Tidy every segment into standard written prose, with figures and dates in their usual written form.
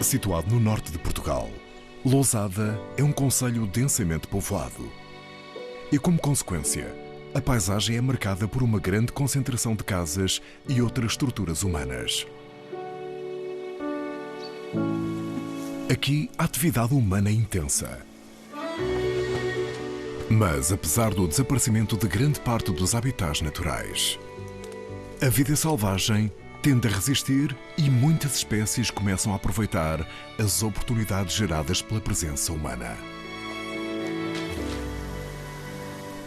Situado no norte de Portugal, Lousada é um concelho densamente povoado. E como consequência, a paisagem é marcada por uma grande concentração de casas e outras estruturas humanas. Aqui a atividade humana é intensa. Mas, apesar do desaparecimento de grande parte dos habitats naturais, a vida selvagem tende a resistir e muitas espécies começam a aproveitar as oportunidades geradas pela presença humana.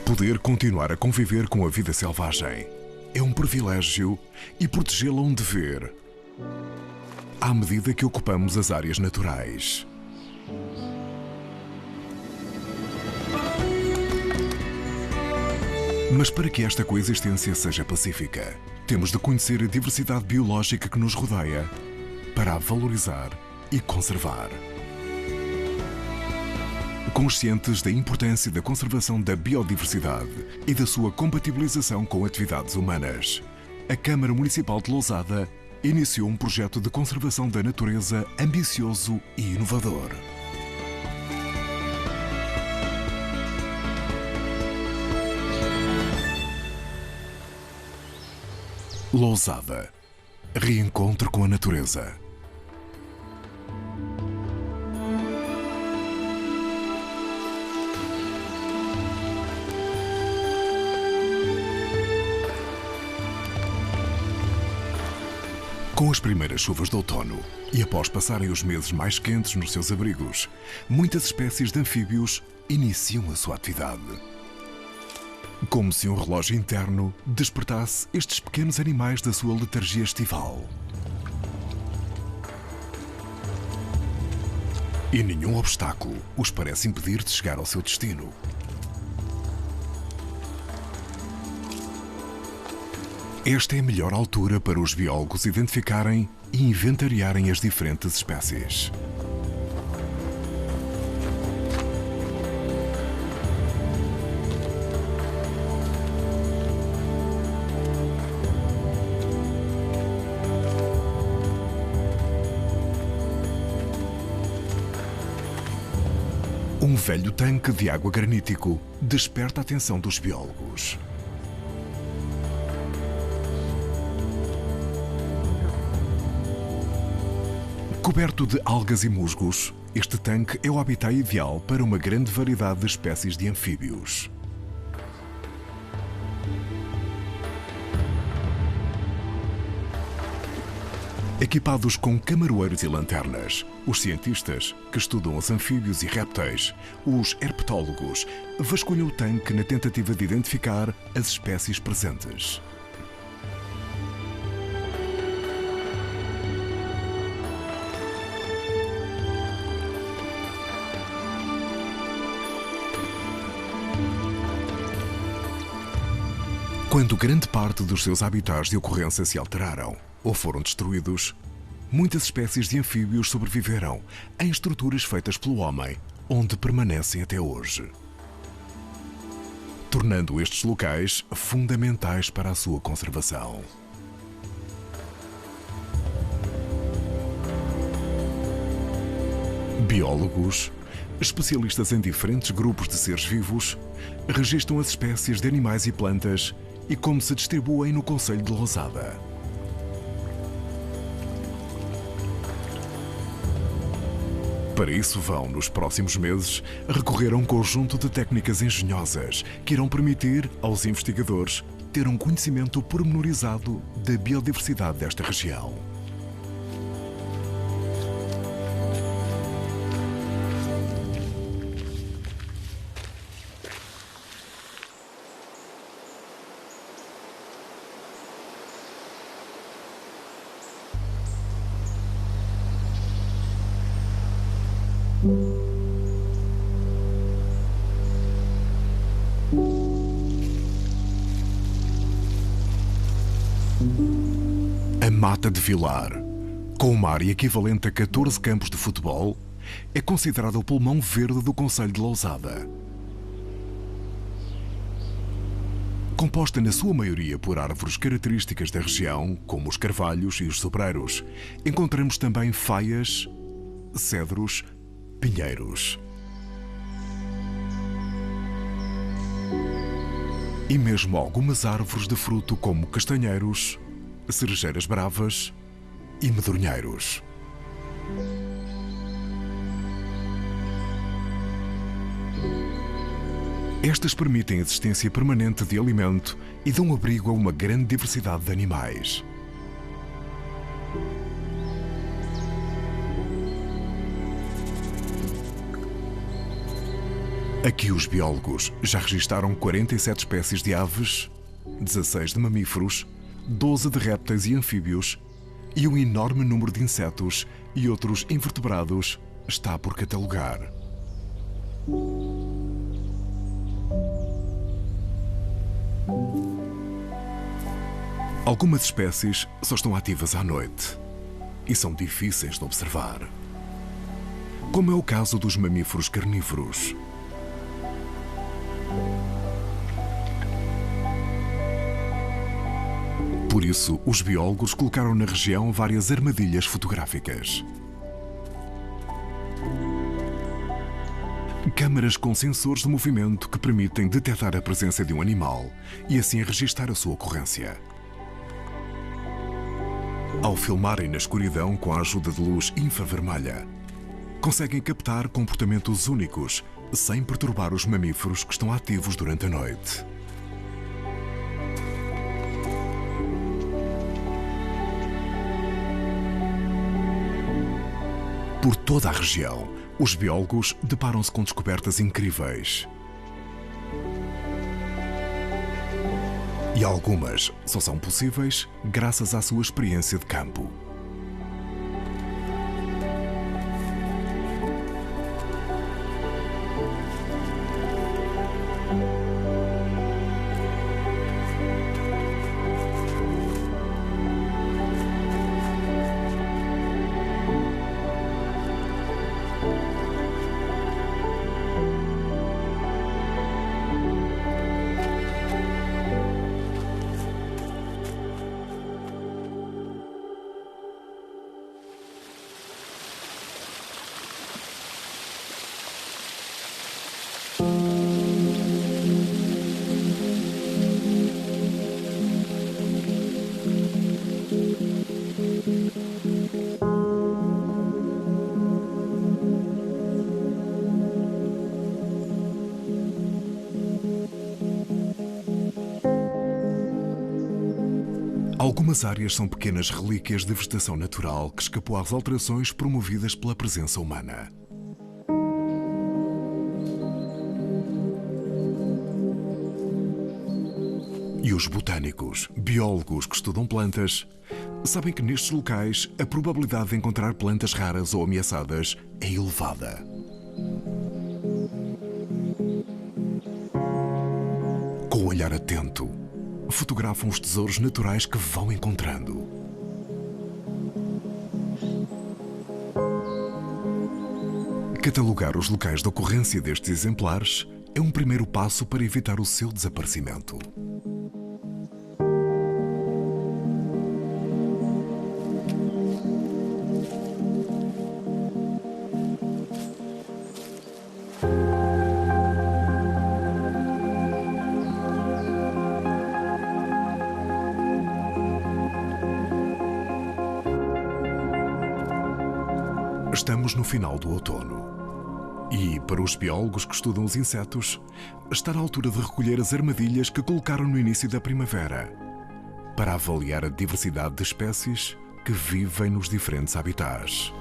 Poder continuar a conviver com a vida selvagem é um privilégio e protegê-la um dever, à medida que ocupamos as áreas naturais. Mas para que esta coexistência seja pacífica, temos de conhecer a diversidade biológica que nos rodeia para a valorizar e conservar. Conscientes da importância da conservação da biodiversidade e da sua compatibilização com atividades humanas, a Câmara Municipal de Lousada iniciou um projeto de conservação da natureza ambicioso e inovador. Lousada. Reencontro com a natureza. Com as primeiras chuvas de outono e após passarem os meses mais quentes nos seus abrigos, muitas espécies de anfíbios iniciam a sua atividade. Como se um relógio interno despertasse estes pequenos animais da sua letargia estival. E nenhum obstáculo os parece impedir de chegar ao seu destino. Esta é a melhor altura para os biólogos identificarem e inventariarem as diferentes espécies. Um velho tanque de água granítico desperta a atenção dos biólogos. Coberto de algas e musgos, este tanque é o habitat ideal para uma grande variedade de espécies de anfíbios. Equipados com camaroeiros e lanternas, os cientistas, que estudam os anfíbios e répteis, os herpetólogos, vasculham o tanque na tentativa de identificar as espécies presentes. Quando grande parte dos seus habitats de ocorrência se alteraram ou foram destruídos, muitas espécies de anfíbios sobreviveram em estruturas feitas pelo homem, onde permanecem até hoje, tornando estes locais fundamentais para a sua conservação. Biólogos, especialistas em diferentes grupos de seres vivos, registram as espécies de animais e plantas e como se distribuem no concelho de Lousada. Para isso vão, nos próximos meses, recorrer a um conjunto de técnicas engenhosas que irão permitir aos investigadores ter um conhecimento pormenorizado da biodiversidade desta região. A Mata de Vilar, com uma área equivalente a 14 campos de futebol, é considerada o pulmão verde do concelho de Lousada. Composta na sua maioria por árvores características da região, como os carvalhos e os sobreiros, encontramos também faias cedros, pinheiros. E mesmo algumas árvores de fruto como castanheiros, cerejeiras bravas e medronheiros. Estas permitem a existência permanente de alimento e dão abrigo a uma grande diversidade de animais. Aqui os biólogos já registaram 47 espécies de aves, 16 de mamíferos, 12 de répteis e anfíbios e um enorme número de insetos e outros invertebrados está por catalogar. Algumas espécies só estão ativas à noite e são difíceis de observar, como é o caso dos mamíferos carnívoros. Por isso, os biólogos colocaram na região várias armadilhas fotográficas. Câmaras com sensores de movimento que permitem detectar a presença de um animal e assim registar a sua ocorrência. Ao filmarem na escuridão com a ajuda de luz infravermelha, conseguem captar comportamentos únicos sem perturbar os mamíferos que estão ativos durante a noite. Por toda a região, os biólogos deparam-se com descobertas incríveis. E algumas só são possíveis graças à sua experiência de campo. Algumas áreas são pequenas relíquias de vegetação natural que escapou às alterações promovidas pela presença humana. E os botânicos, biólogos que estudam plantas, sabem que nestes locais a probabilidade de encontrar plantas raras ou ameaçadas é elevada. Com o olhar atento, fotografam os tesouros naturais que vão encontrando. Catalogar os locais de ocorrência destes exemplares é um primeiro passo para evitar o seu desaparecimento. Estamos no final do outono e, para os biólogos que estudam os insetos, está na altura de recolher as armadilhas que colocaram no início da primavera para avaliar a diversidade de espécies que vivem nos diferentes habitats.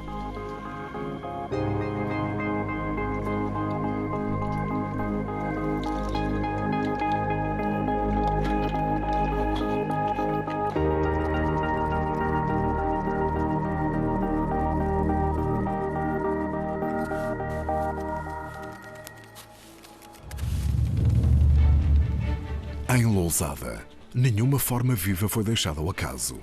Em Lousada, nenhuma forma viva foi deixada ao acaso.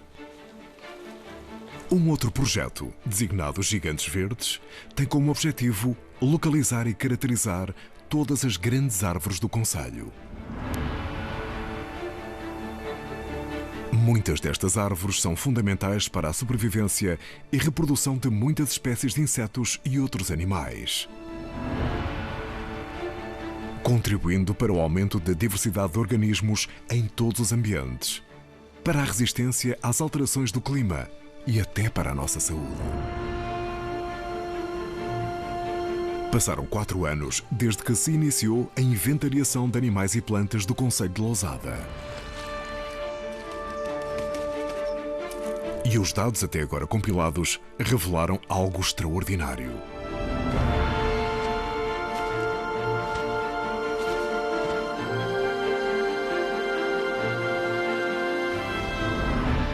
Um outro projeto, designado Gigantes Verdes, tem como objetivo localizar e caracterizar todas as grandes árvores do concelho. Muitas destas árvores são fundamentais para a sobrevivência e reprodução de muitas espécies de insetos e outros animais, contribuindo para o aumento da diversidade de organismos em todos os ambientes, para a resistência às alterações do clima e até para a nossa saúde. Passaram 4 anos desde que se iniciou a inventariação de animais e plantas do concelho de Lousada. E os dados até agora compilados revelaram algo extraordinário.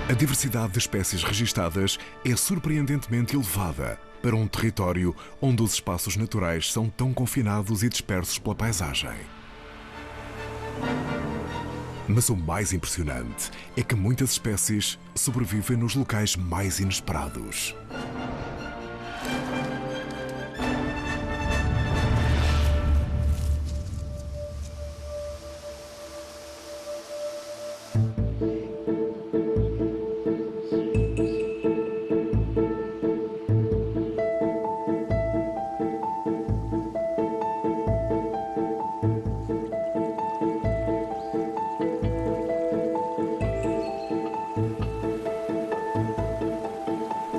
A diversidade de espécies registadas é surpreendentemente elevada para um território onde os espaços naturais são tão confinados e dispersos pela paisagem. Mas o mais impressionante é que muitas espécies sobrevivem nos locais mais inesperados.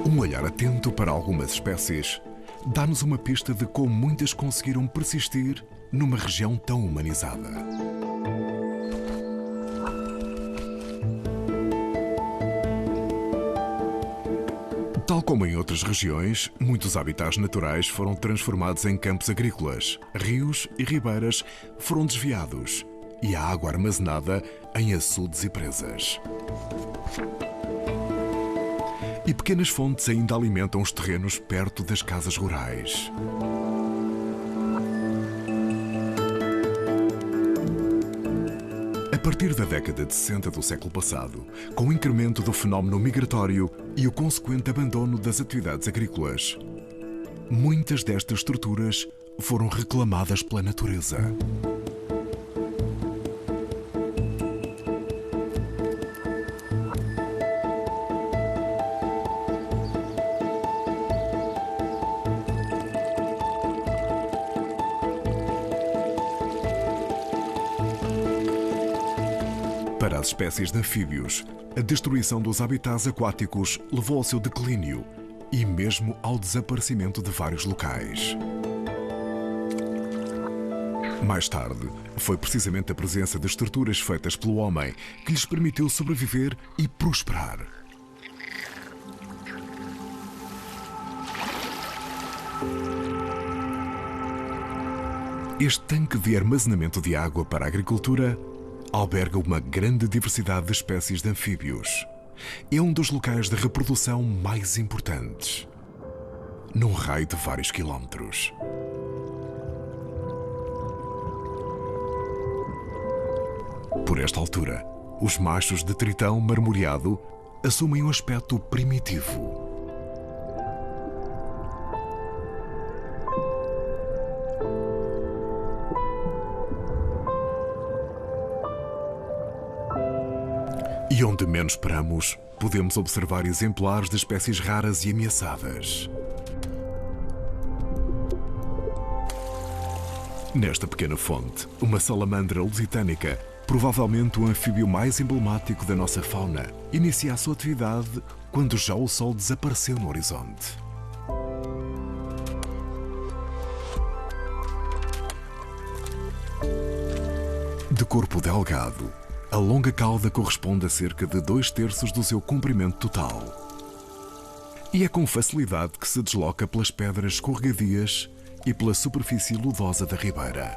Um olhar atento para algumas espécies dá-nos uma pista de como muitas conseguiram persistir numa região tão humanizada. Tal como em outras regiões, muitos habitats naturais foram transformados em campos agrícolas, rios e ribeiras foram desviados e a água armazenada em açudes e presas. E pequenas fontes ainda alimentam os terrenos perto das casas rurais. A partir da década de 60 do século passado, com o incremento do fenómeno migratório e o consequente abandono das atividades agrícolas, muitas destas estruturas foram reclamadas pela natureza. Para as espécies de anfíbios, a destruição dos habitats aquáticos levou ao seu declínio e mesmo ao desaparecimento de vários locais. Mais tarde, foi precisamente a presença de estruturas feitas pelo homem que lhes permitiu sobreviver e prosperar. Este tanque de armazenamento de água para a agricultura alberga uma grande diversidade de espécies de anfíbios. É um dos locais de reprodução mais importantes, num raio de vários quilómetros. Por esta altura, os machos de tritão marmoreado assumem um aspecto primitivo. E onde menos esperamos, podemos observar exemplares de espécies raras e ameaçadas. Nesta pequena fonte, uma salamandra lusitânica, provavelmente o anfíbio mais emblemático da nossa fauna, inicia a sua atividade quando já o sol desapareceu no horizonte. De corpo delgado, a longa cauda corresponde a cerca de 2/3 do seu comprimento total. E é com facilidade que se desloca pelas pedras escorregadias e pela superfície lodosa da ribeira.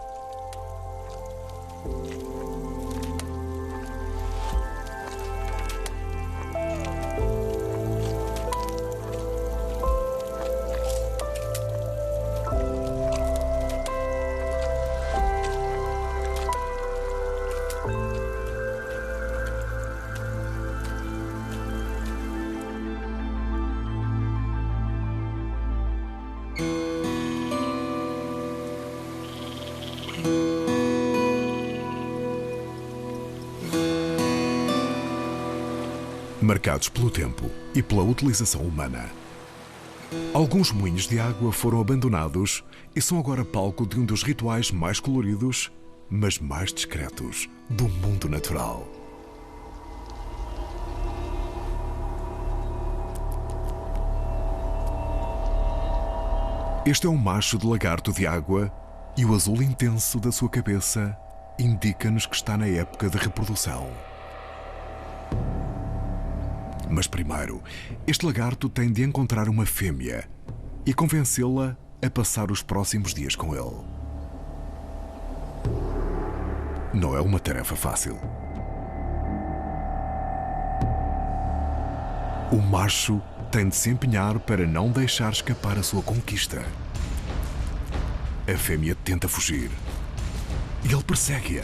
marcados pelo tempo e pela utilização humana. Alguns moinhos de água foram abandonados e são agora palco de um dos rituais mais coloridos, mas mais discretos do mundo natural. Este é um macho de lagarto de água e o azul intenso da sua cabeça indica-nos que está na época de reprodução. Mas primeiro, este lagarto tem de encontrar uma fêmea e convencê-la a passar os próximos dias com ele. Não é uma tarefa fácil. O macho tem de se empenhar para não deixar escapar a sua conquista. A fêmea tenta fugir e ele persegue-a.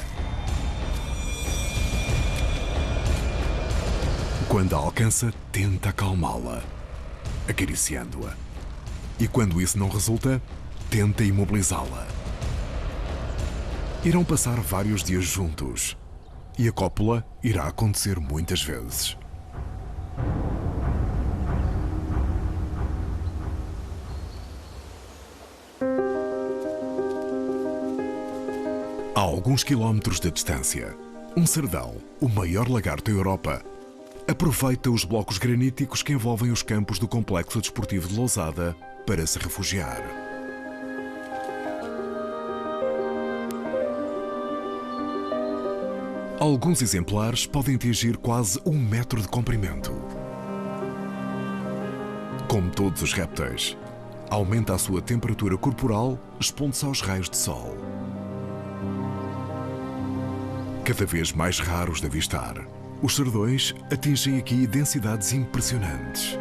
Quando a alcança, tenta acalmá-la, acariciando-a. E quando isso não resulta, tenta imobilizá-la. Irão passar vários dias juntos e a cópula irá acontecer muitas vezes. A alguns quilómetros de distância, um cerdão, o maior lagarto da Europa, aproveita os blocos graníticos que envolvem os campos do Complexo Desportivo de Lousada para se refugiar. Alguns exemplares podem atingir quase 1 metro de comprimento. Como todos os répteis, aumenta a sua temperatura corporal expondo-se aos raios de sol. Cada vez mais raros de avistar, os cerdões atingem aqui densidades impressionantes.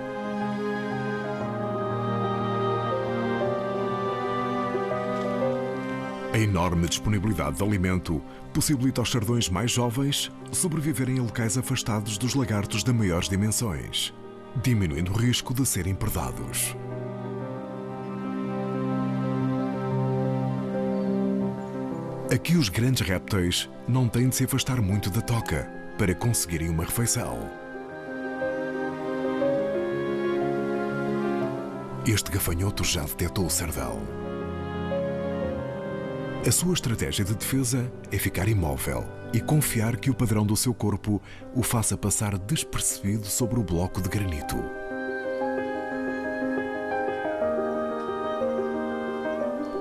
A enorme disponibilidade de alimento possibilita aos cerdões mais jovens sobreviverem em locais afastados dos lagartos de maiores dimensões, diminuindo o risco de serem predados. Aqui os grandes répteis não têm de se afastar muito da toca para conseguirem uma refeição. Este gafanhoto já detectou o cerdão. A sua estratégia de defesa é ficar imóvel e confiar que o padrão do seu corpo o faça passar despercebido sobre o bloco de granito.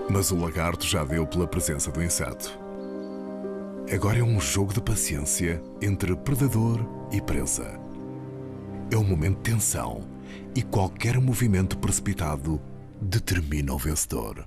Mas o lagarto já deu pela presença do inseto. Agora é um jogo de paciência entre predador e presa. É um momento de tensão e qualquer movimento precipitado determina o vencedor.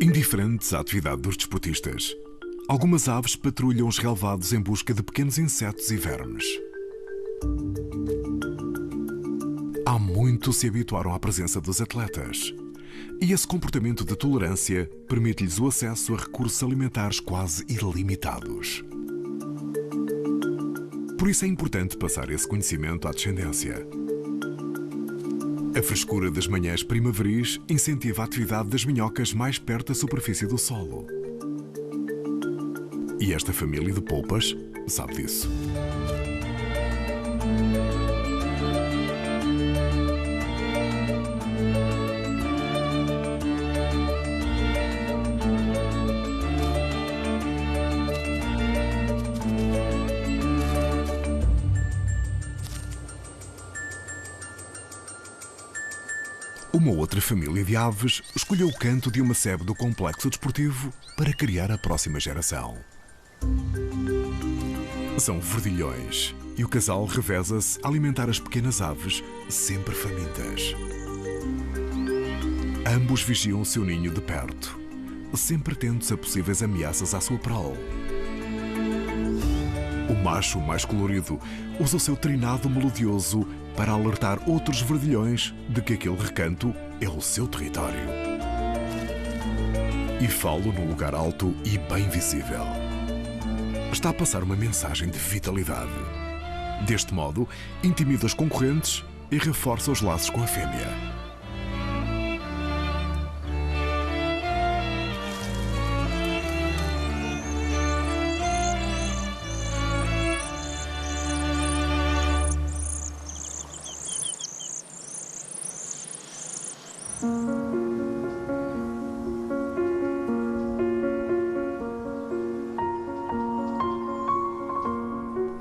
Indiferentes à atividade dos desportistas, algumas aves patrulham os relevados em busca de pequenos insetos e vermes. Há muito se habituaram à presença dos atletas, e esse comportamento de tolerância permite-lhes o acesso a recursos alimentares quase ilimitados. Por isso é importante passar esse conhecimento à descendência. A frescura das manhãs primaveris incentiva a atividade das minhocas mais perto da superfície do solo. E esta família de polpas sabe disso. Uma outra família de aves escolheu o canto de uma sebe do complexo desportivo para criar a próxima geração. São verdilhões e o casal reveza-se a alimentar as pequenas aves sempre famintas. Ambos vigiam o seu ninho de perto, sempre atentos a possíveis ameaças à sua prole. O macho mais colorido usa o seu trinado melodioso para alertar outros verdilhões de que aquele recanto é o seu território. E falo num lugar alto e bem visível. Está a passar uma mensagem de vitalidade. Deste modo, intimida os concorrentes e reforça os laços com a fêmea.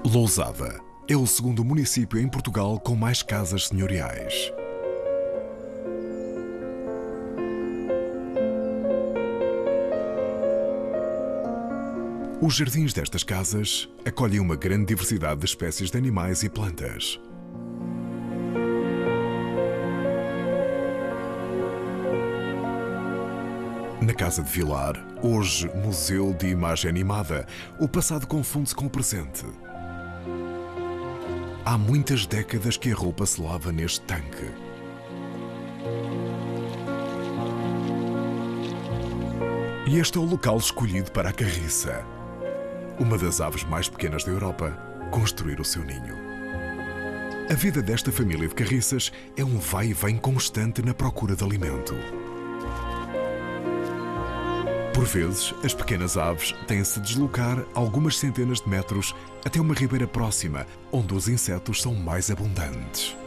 Lousada é o segundo município em Portugal com mais casas senhoriais. Os jardins destas casas acolhem uma grande diversidade de espécies de animais e plantas. Na Casa de Vilar, hoje Museu de Imagem Animada, o passado confunde-se com o presente. Há muitas décadas que a roupa se lava neste tanque. E este é o local escolhido para a carriça, uma das aves mais pequenas da Europa, construir o seu ninho. A vida desta família de carriças é um vai e vem constante na procura de alimento. Por vezes, as pequenas aves têm-se de deslocar algumas centenas de metros até uma ribeira próxima, onde os insetos são mais abundantes.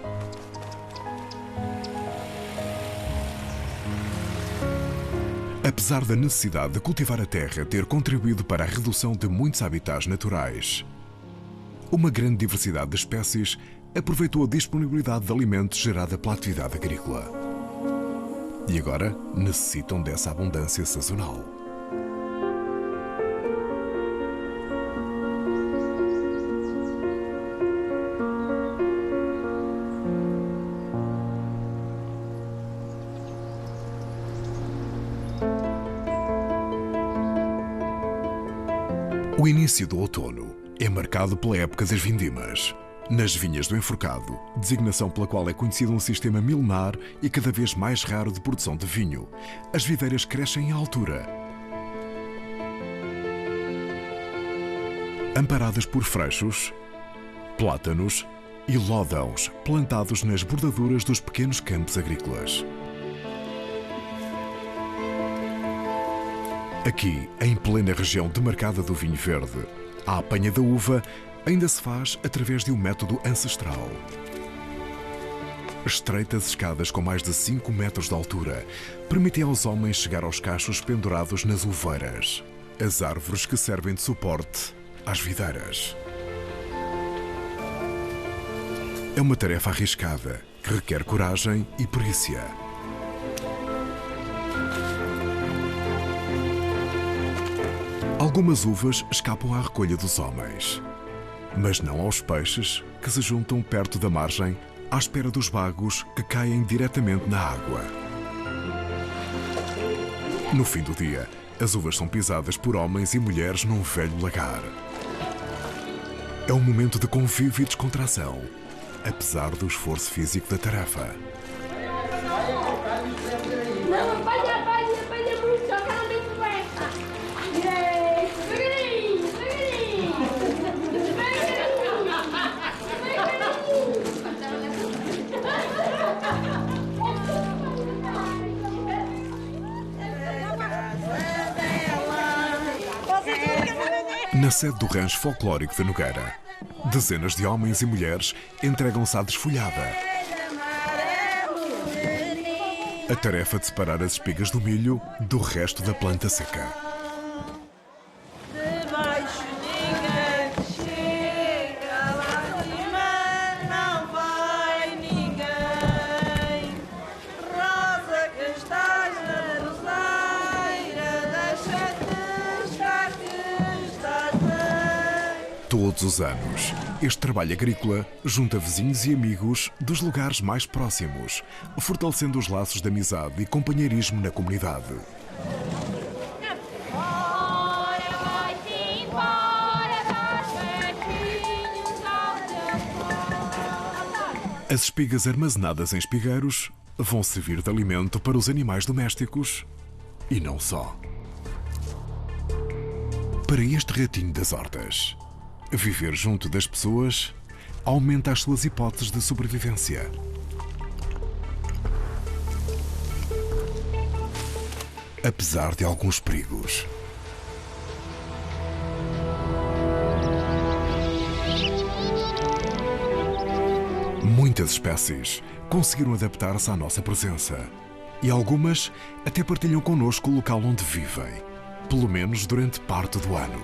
Apesar da necessidade de cultivar a terra ter contribuído para a redução de muitos habitats naturais, uma grande diversidade de espécies aproveitou a disponibilidade de alimentos gerada pela atividade agrícola. E agora necessitam dessa abundância sazonal. O início do outono é marcado pela época das vindimas. Nas vinhas do Enforcado, designação pela qual é conhecido um sistema milenar e cada vez mais raro de produção de vinho, as videiras crescem em altura. Amparadas por freixos, plátanos e lódãos plantados nas bordaduras dos pequenos campos agrícolas. Aqui, em plena região demarcada do vinho verde, a apanha da uva ainda se faz através de um método ancestral. Estreitas escadas com mais de 5 metros de altura permitem aos homens chegar aos cachos pendurados nas uveiras, as árvores que servem de suporte às videiras. É uma tarefa arriscada que requer coragem e perícia. Algumas uvas escapam à recolha dos homens, mas não aos peixes que se juntam perto da margem à espera dos bagos que caem diretamente na água. No fim do dia, as uvas são pisadas por homens e mulheres num velho lagar. É um momento de convívio e descontração, apesar do esforço físico da tarefa. Na sede do rancho folclórico de Nogueira, dezenas de homens e mulheres entregam-se à desfolhada. A tarefa de separar as espigas do milho do resto da planta seca. Todos os anos, este trabalho agrícola junta vizinhos e amigos dos lugares mais próximos, fortalecendo os laços de amizade e companheirismo na comunidade. As espigas armazenadas em espigueiros vão servir de alimento para os animais domésticos e não só. Para este ratinho das hortas, viver junto das pessoas aumenta as suas hipóteses de sobrevivência. Apesar de alguns perigos. Muitas espécies conseguiram adaptar-se à nossa presença e algumas até partilham connosco o local onde vivem, pelo menos durante parte do ano.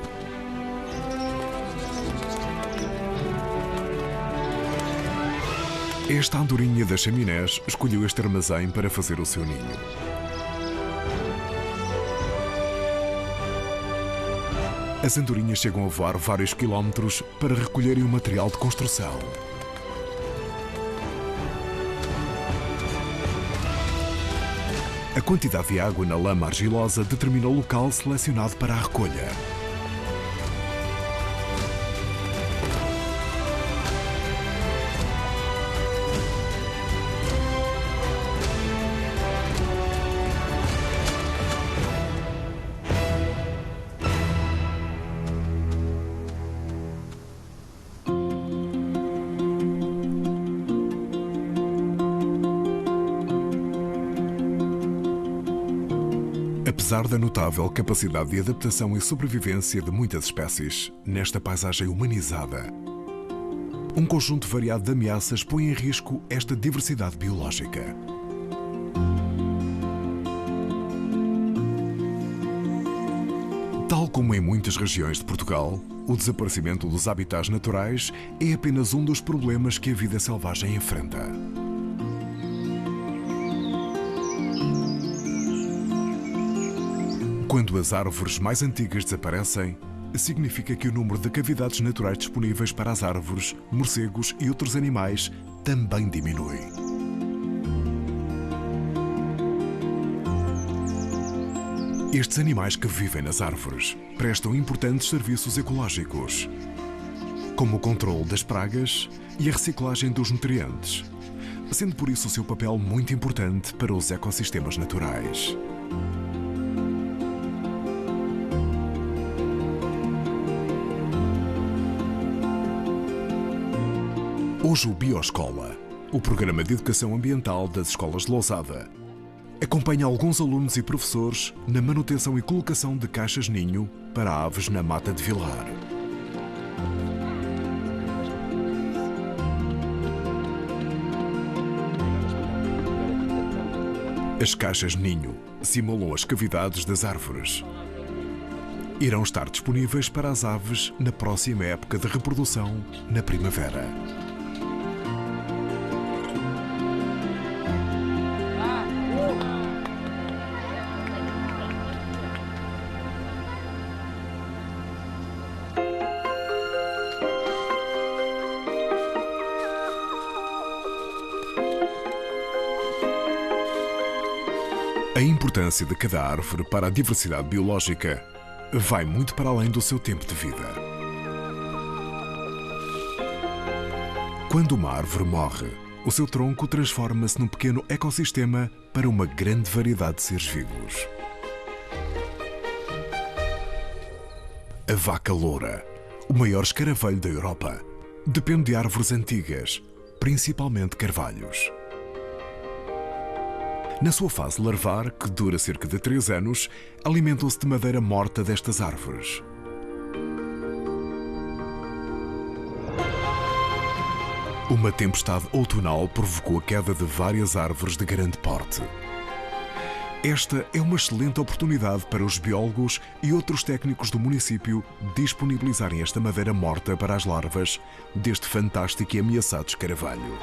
Esta andorinha das chaminés escolheu este armazém para fazer o seu ninho. As andorinhas chegam a voar vários quilómetros para recolherem o material de construção. A quantidade de água na lama argilosa determina o local selecionado para a recolha. Apesar da notável capacidade de adaptação e sobrevivência de muitas espécies nesta paisagem humanizada, um conjunto variado de ameaças põe em risco esta diversidade biológica. Tal como em muitas regiões de Portugal, o desaparecimento dos habitats naturais é apenas um dos problemas que a vida selvagem enfrenta. Quando as árvores mais antigas desaparecem, significa que o número de cavidades naturais disponíveis para as árvores, morcegos e outros animais também diminui. Estes animais que vivem nas árvores prestam importantes serviços ecológicos, como o controle das pragas e a reciclagem dos nutrientes, sendo por isso o seu papel muito importante para os ecossistemas naturais. Hoje o Bioscola, o programa de educação ambiental das escolas de Lousada, acompanha alguns alunos e professores na manutenção e colocação de caixas-ninho para aves na Mata de Vilar. As caixas-ninho simulam as cavidades das árvores. Irão estar disponíveis para as aves na próxima época de reprodução, na primavera. A importância de cada árvore para a diversidade biológica vai muito para além do seu tempo de vida. Quando uma árvore morre, o seu tronco transforma-se num pequeno ecossistema para uma grande variedade de seres vivos. A vaca loura, o maior escaravelho da Europa, depende de árvores antigas, principalmente carvalhos. Na sua fase larvar, que dura cerca de 3 anos, alimentam-se de madeira morta destas árvores. Uma tempestade outonal provocou a queda de várias árvores de grande porte. Esta é uma excelente oportunidade para os biólogos e outros técnicos do município disponibilizarem esta madeira morta para as larvas deste fantástico e ameaçado escaravelho,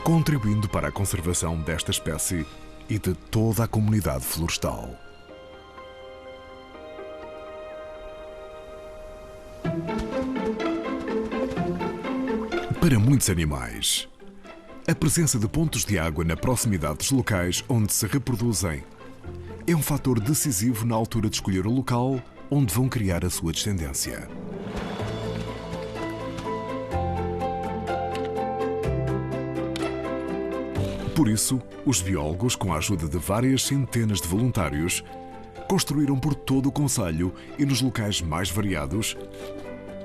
contribuindo para a conservação desta espécie e de toda a comunidade florestal. Para muitos animais, a presença de pontos de água na proximidade dos locais onde se reproduzem é um fator decisivo na altura de escolher o local onde vão criar a sua descendência. Por isso, os biólogos, com a ajuda de várias centenas de voluntários, construíram por todo o concelho e nos locais mais variados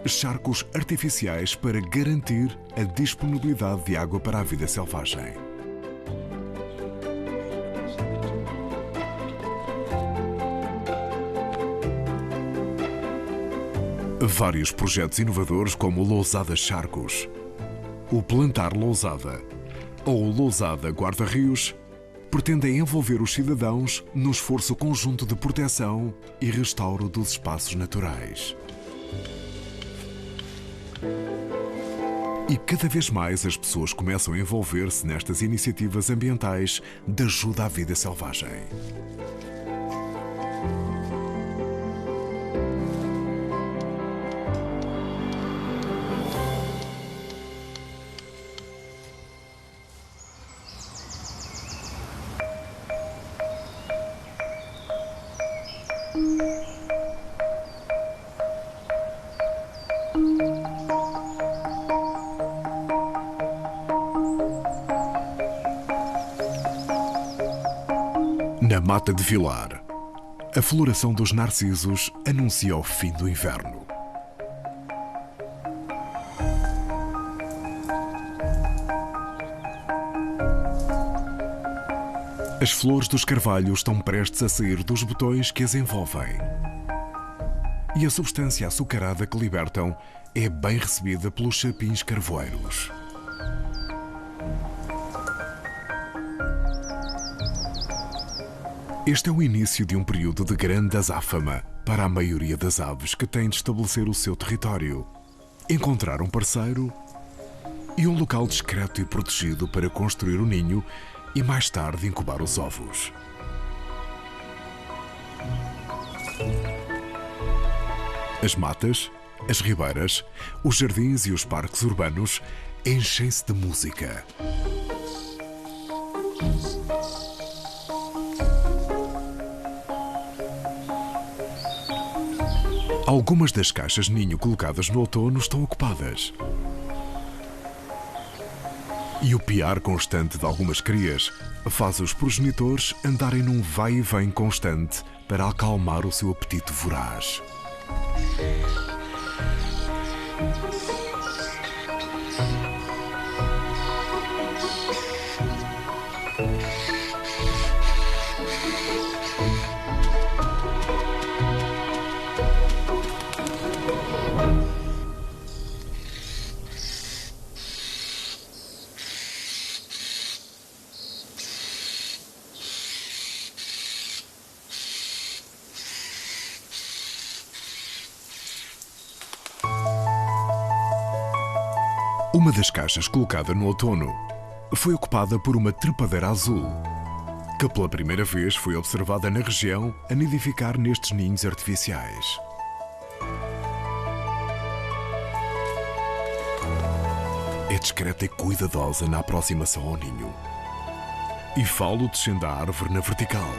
charcos artificiais para garantir a disponibilidade de água para a vida selvagem. Vários projetos inovadores como o Lousada Charcos, o Plantar Lousada ou o Lousada Guarda-Rios pretendem envolver os cidadãos no esforço conjunto de proteção e restauro dos espaços naturais. E cada vez mais as pessoas começam a envolver-se nestas iniciativas ambientais de ajuda à vida selvagem. Na Mata de Vilar, a floração dos narcisos anuncia o fim do inverno. As flores dos carvalhos estão prestes a sair dos botões que as envolvem. E a substância açucarada que libertam é bem recebida pelos chapins carvoeiros. Este é o início de um período de grande azáfama para a maioria das aves que têm de estabelecer o seu território, encontrar um parceiro e um local discreto e protegido para construir o ninho e mais tarde incubar os ovos. As matas, as ribeiras, os jardins e os parques urbanos enchem-se de música. Algumas das caixas ninho colocadas no outono estão ocupadas. E o piar constante de algumas crias faz os progenitores andarem num vai e vem constante para acalmar o seu apetite voraz. Uma das caixas colocada no outono foi ocupada por uma trepadeira azul, que pela primeira vez foi observada na região a nidificar nestes ninhos artificiais. É discreta e cuidadosa na aproximação ao ninho. E falo descendo a árvore na vertical.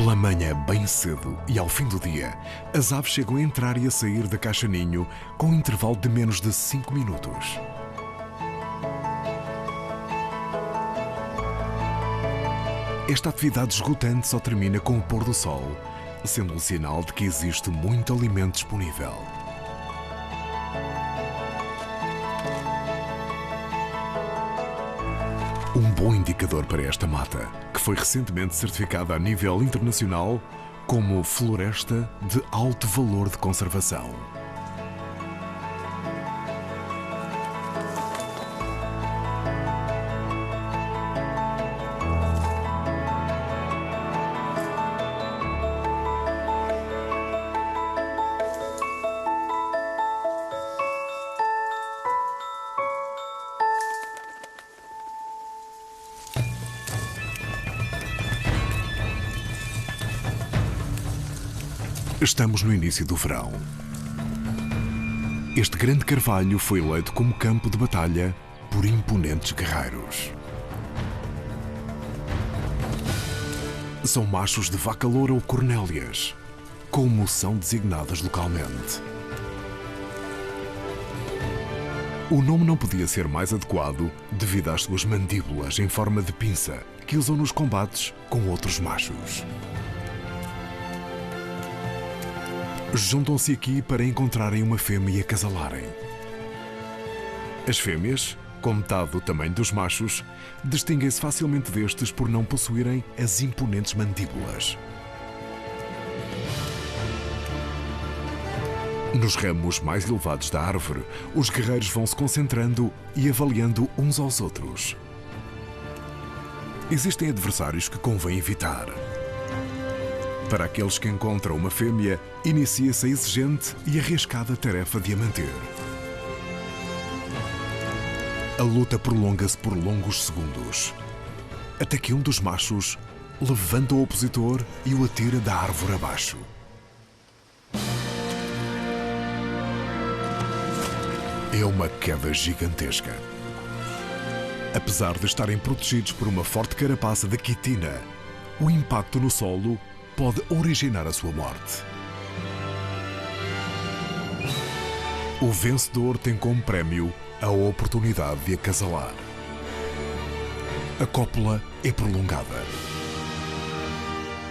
Pela manhã, bem cedo e ao fim do dia, as aves chegam a entrar e a sair da caixa ninho com um intervalo de menos de 5 minutos. Esta atividade esgotante só termina com o pôr do sol, sendo um sinal de que existe muito alimento disponível. Um bom indicador para esta mata, que foi recentemente certificada a nível internacional como floresta de alto valor de conservação. Estamos no início do verão. Este grande carvalho foi eleito como campo de batalha por imponentes guerreiros. São machos de vaca loura ou cornélias, como são designadas localmente. O nome não podia ser mais adequado devido às suas mandíbulas em forma de pinça que usam nos combates com outros machos. Juntam-se aqui para encontrarem uma fêmea e acasalarem. As fêmeas, com metade do tamanho dos machos, distinguem-se facilmente destes por não possuírem as imponentes mandíbulas. Nos ramos mais elevados da árvore, os guerreiros vão se concentrando e avaliando uns aos outros. Existem adversários que convém evitar. Para aqueles que encontram uma fêmea, inicia-se a exigente e arriscada tarefa de a manter. A luta prolonga-se por longos segundos, até que um dos machos levanta o opositor e o atira da árvore abaixo. É uma queda gigantesca. Apesar de estarem protegidos por uma forte carapaça de quitina, o impacto no solo pode originar a sua morte. O vencedor tem como prémio a oportunidade de acasalar. A cópula é prolongada.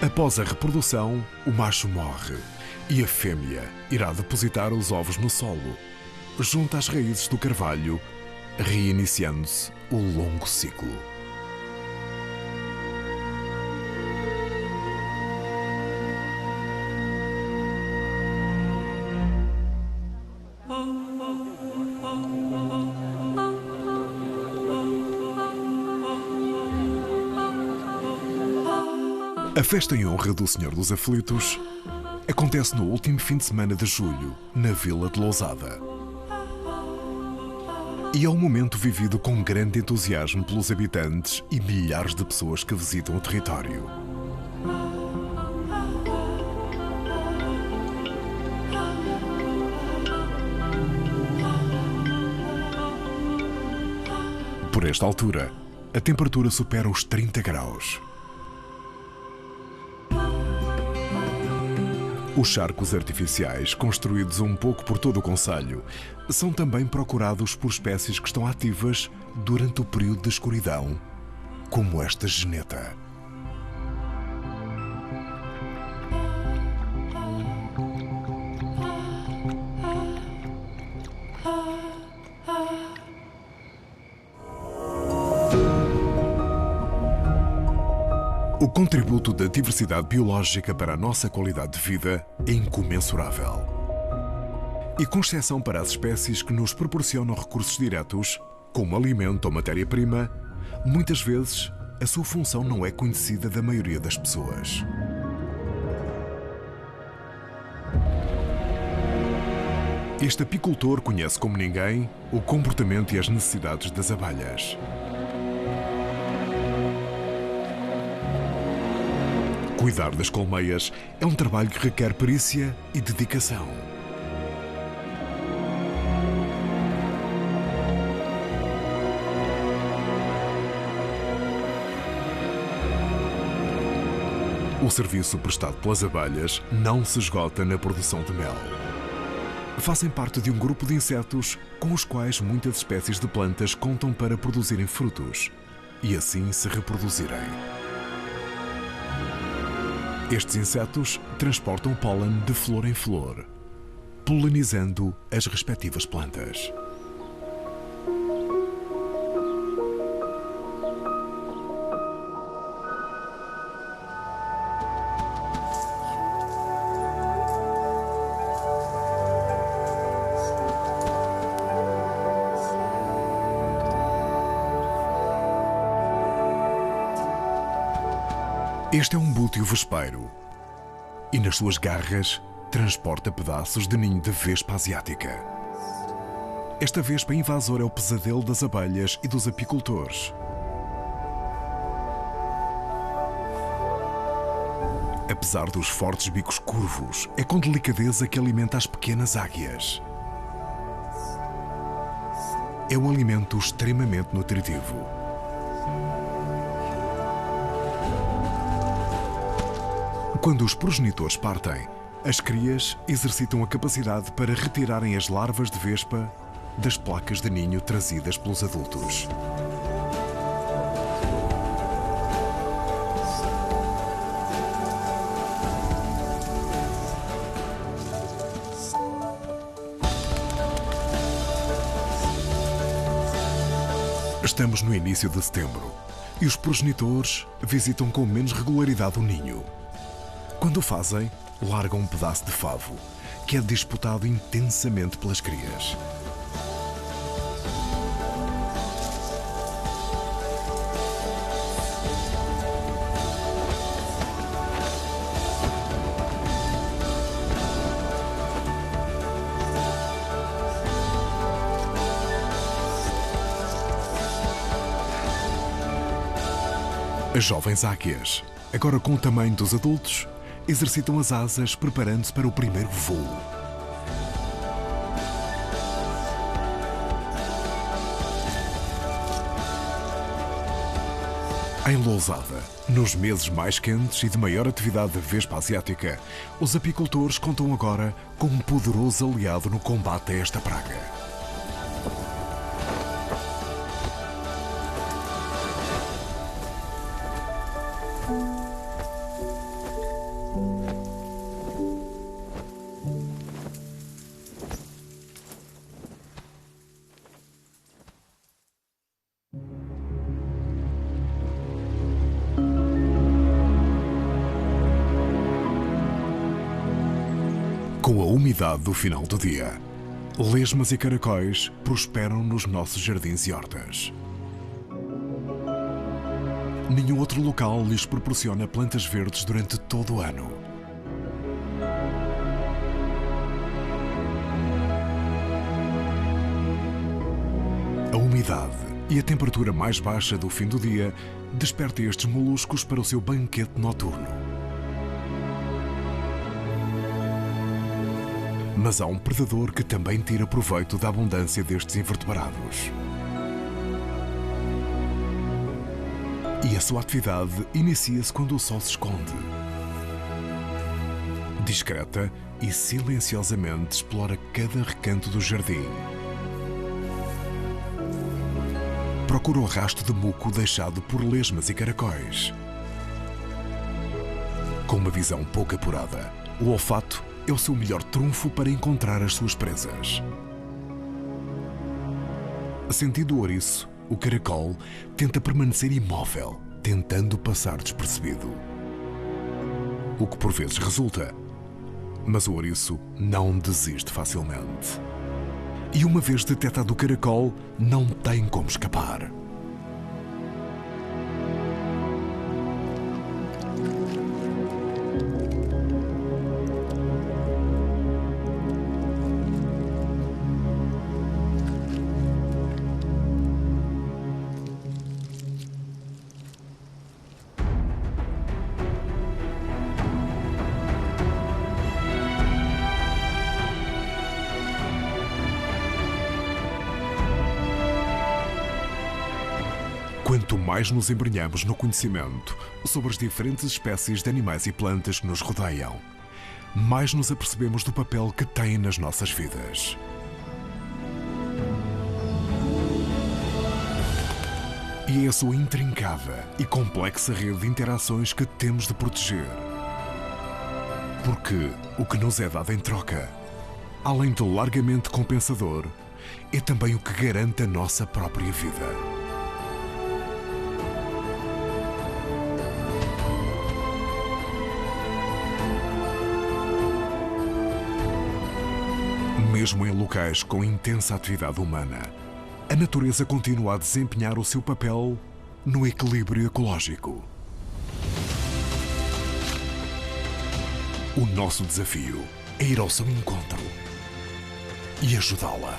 Após a reprodução, o macho morre e a fêmea irá depositar os ovos no solo, junto às raízes do carvalho, reiniciando-se o longo ciclo. A festa em honra do Senhor dos Aflitos acontece no último fim de semana de julho, na Vila de Lousada. E é um momento vivido com grande entusiasmo pelos habitantes e milhares de pessoas que visitam o território. Por esta altura, a temperatura supera os 30 graus. Os charcos artificiais, construídos um pouco por todo o concelho, são também procurados por espécies que estão ativas durante o período de escuridão, como esta geneta. O contributo da diversidade biológica para a nossa qualidade de vida é incomensurável. E com exceção para as espécies que nos proporcionam recursos diretos, como alimento ou matéria-prima, muitas vezes a sua função não é conhecida da maioria das pessoas. Este apicultor conhece como ninguém o comportamento e as necessidades das abelhas. Cuidar das colmeias é um trabalho que requer perícia e dedicação. O serviço prestado pelas abelhas não se esgota na produção de mel. Fazem parte de um grupo de insetos com os quais muitas espécies de plantas contam para produzirem frutos e assim se reproduzirem. Estes insetos transportam pólen de flor em flor, polinizando as respectivas plantas. Este é um búteo vespeiro e nas suas garras transporta pedaços de ninho de vespa asiática. Esta vespa invasora é o pesadelo das abelhas e dos apicultores. Apesar dos fortes bicos curvos, é com delicadeza que alimenta as pequenas águias. É um alimento extremamente nutritivo. Quando os progenitores partem, as crias exercitam a capacidade para retirarem as larvas de vespa das placas de ninho trazidas pelos adultos. Estamos no início de setembro e os progenitores visitam com menos regularidade o ninho. Quando o fazem, largam um pedaço de favo, que é disputado intensamente pelas crias. As jovens águias, agora com o tamanho dos adultos, exercitam as asas preparando-se para o primeiro voo. Em Lousada, nos meses mais quentes e de maior atividade da vespa asiática, os apicultores contam agora com um poderoso aliado no combate a esta praga. Com a umidade do final do dia, lesmas e caracóis prosperam nos nossos jardins e hortas. Nenhum outro local lhes proporciona plantas verdes durante todo o ano. A umidade e a temperatura mais baixa do fim do dia desperta estes moluscos para o seu banquete noturno. Mas há um predador que também tira proveito da abundância destes invertebrados. E a sua atividade inicia-se quando o sol se esconde. Discreta e silenciosamente explora cada recanto do jardim. Procura o rastro de muco deixado por lesmas e caracóis. Com uma visão pouco apurada, o olfato é o seu melhor trunfo para encontrar as suas presas. Sentindo o ouriço, o caracol tenta permanecer imóvel, tentando passar despercebido. O que por vezes resulta, mas o ouriço não desiste facilmente. E uma vez detectado o caracol, não tem como escapar. Quanto mais nos embrenhamos no conhecimento sobre as diferentes espécies de animais e plantas que nos rodeiam, mais nos apercebemos do papel que têm nas nossas vidas. E é a sua intrincada e complexa rede de interações que temos de proteger. Porque o que nos é dado em troca, além de largamente compensador, é também o que garante a nossa própria vida. Mesmo em locais com intensa atividade humana, a natureza continua a desempenhar o seu papel no equilíbrio ecológico. O nosso desafio é ir ao seu encontro e ajudá-la.